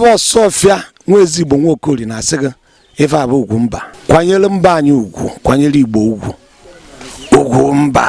Eva Sofia nwezi Igbo Nwokoli na asị gị ife abụ ugwu mba kwanyere mba anyị ugwu kwanyere Igbo ugwu ugwu mba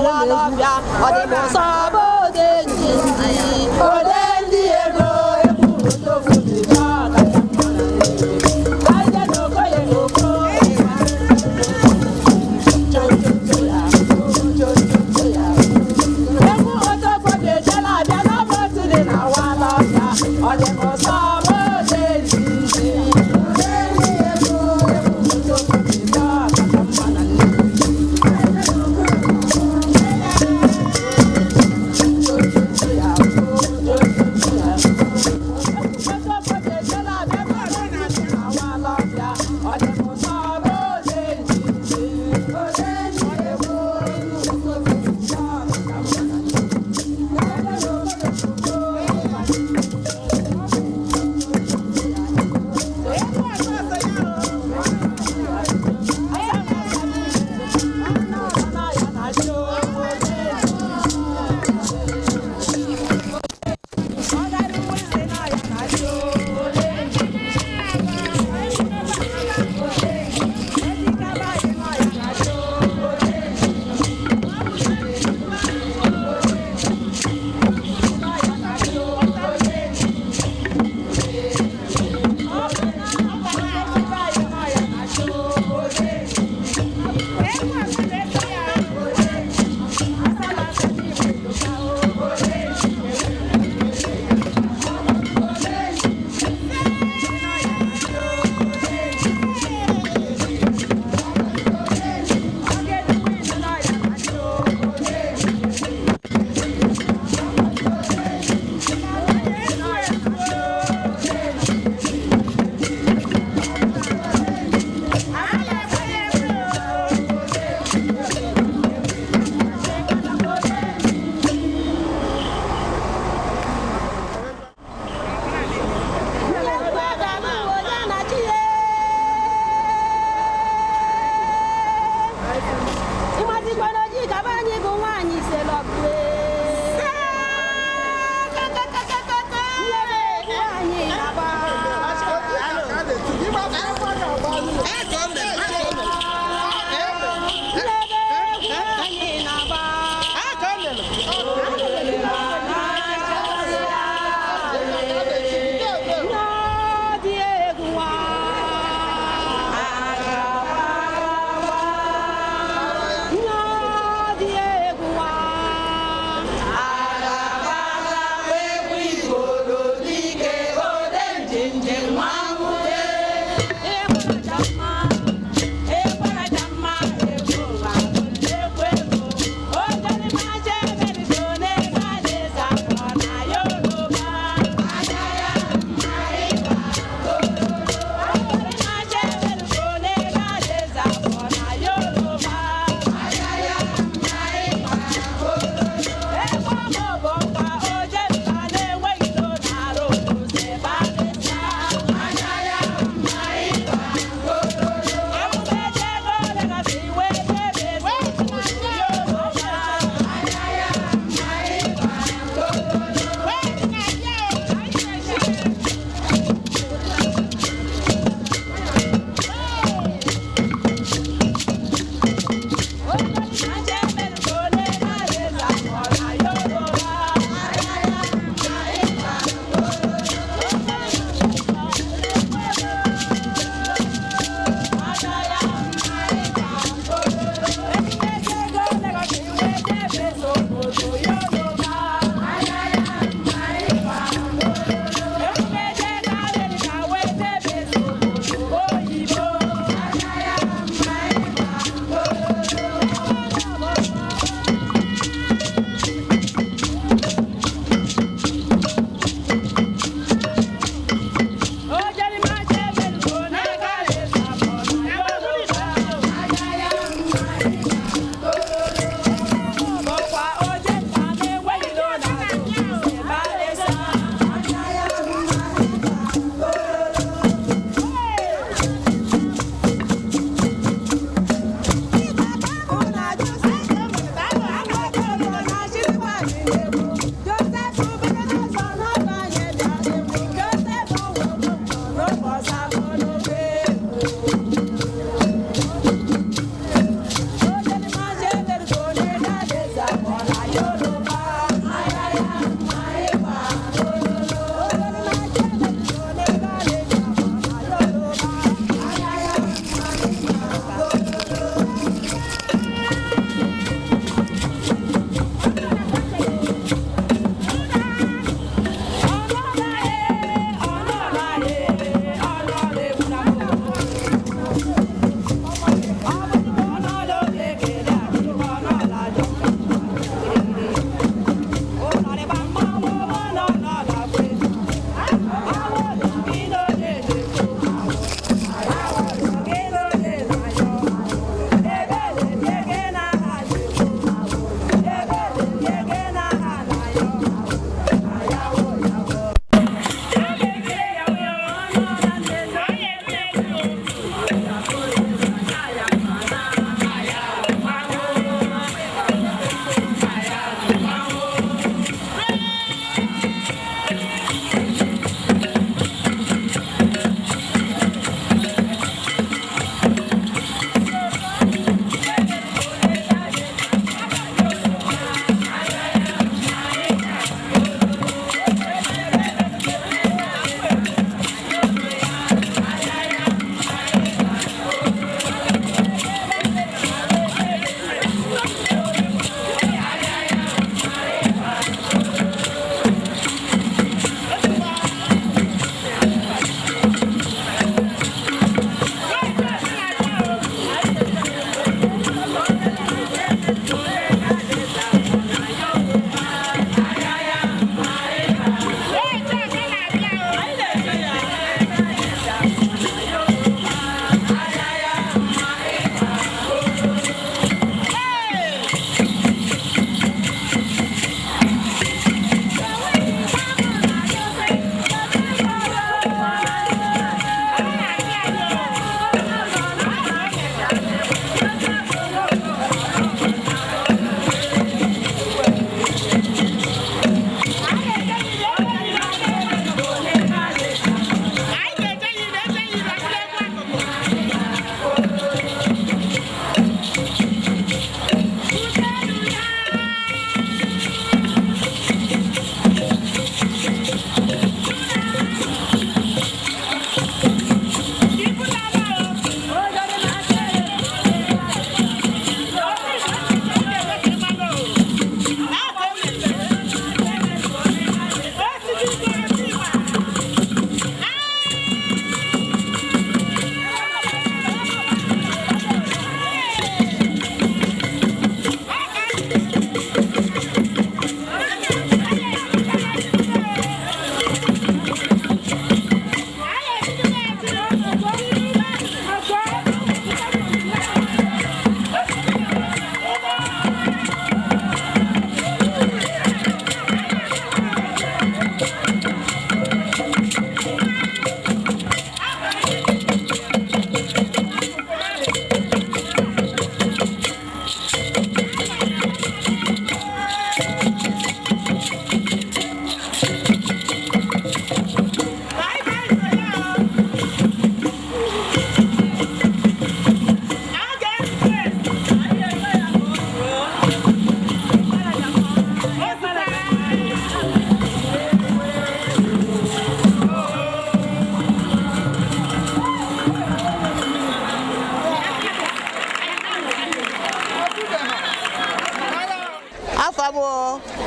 walọbịa ọdịbụsọbụ odenji odenji ego ekwuru tofuzi ọkacha mma na Nnewi aje n'okoye oko egwu otofo ga-ejela abịa n'ọbọtụ dị na walọbịa ọdịbụsọbụ odenji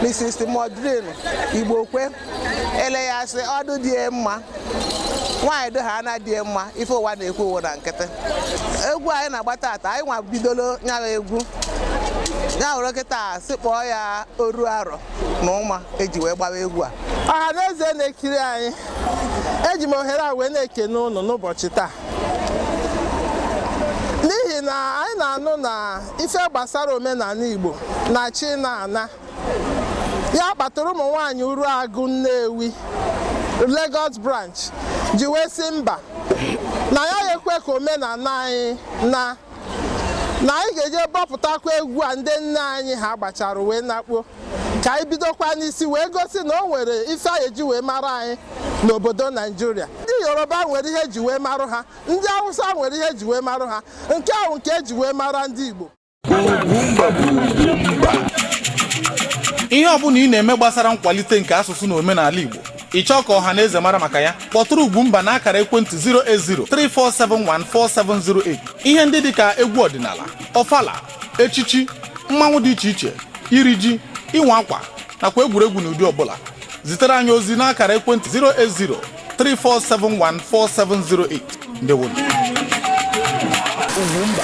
Mrs. Modrin Igbo kwe ele ya sị ọdụ dị mma nwaanyị dị ha na dị mma ife ụwa na-ekwu ụwa na nkịtị egwu anyị na-agbata ata anyị nwa bidolo nyawa egwu ya were kịta sikpọọ ya oru arọ na ụma eji wee gbawa egwu a ọha na eze na-ekiri anyị eji m ohere a wee na-ekene ụnụ n'ụbọchị taa n'ihi na anyị na-anụ na ife gbasara omenala Igbo na chi na-ana ya kpatara ụmụ nwaanyị Uruagu Nnewi Lagos branch ji wee sị mba na ya ekwe ka omenala anyị na anyị ga-eje bọpụtakwa egwu a ndị nne anyị ha gbachara wee nakpuo ka anyị bidokwa n'isi wee gosi na o nwere ife anyị eji wee mara anyị n'obodo Naijiria. Ndị Yoruba nwere ihe eji wee marụ ha, ndị Hausa nwere ihe eji wee marụ ha, nke ahụ nke eji wee mara ndị Igbo. Ihe ọbụla ị na-eme gbasara nkwalite nke asụsụ na omenala Igbo ịchọ ka ọha na eze mara maka ya kpọtụrụ Ugwumba na akara ekwentị 08034714708. Ihe ndị dịka egwu ọdịnala, ọfala, echichi, mmanwụ dị iche iche, iri ji, ịnwa akwa nakwa egwuregwu n'ụdị ọbụla zitere anyị ozi na akara ekwentị 08034714708. Ndewo. Ugwumba.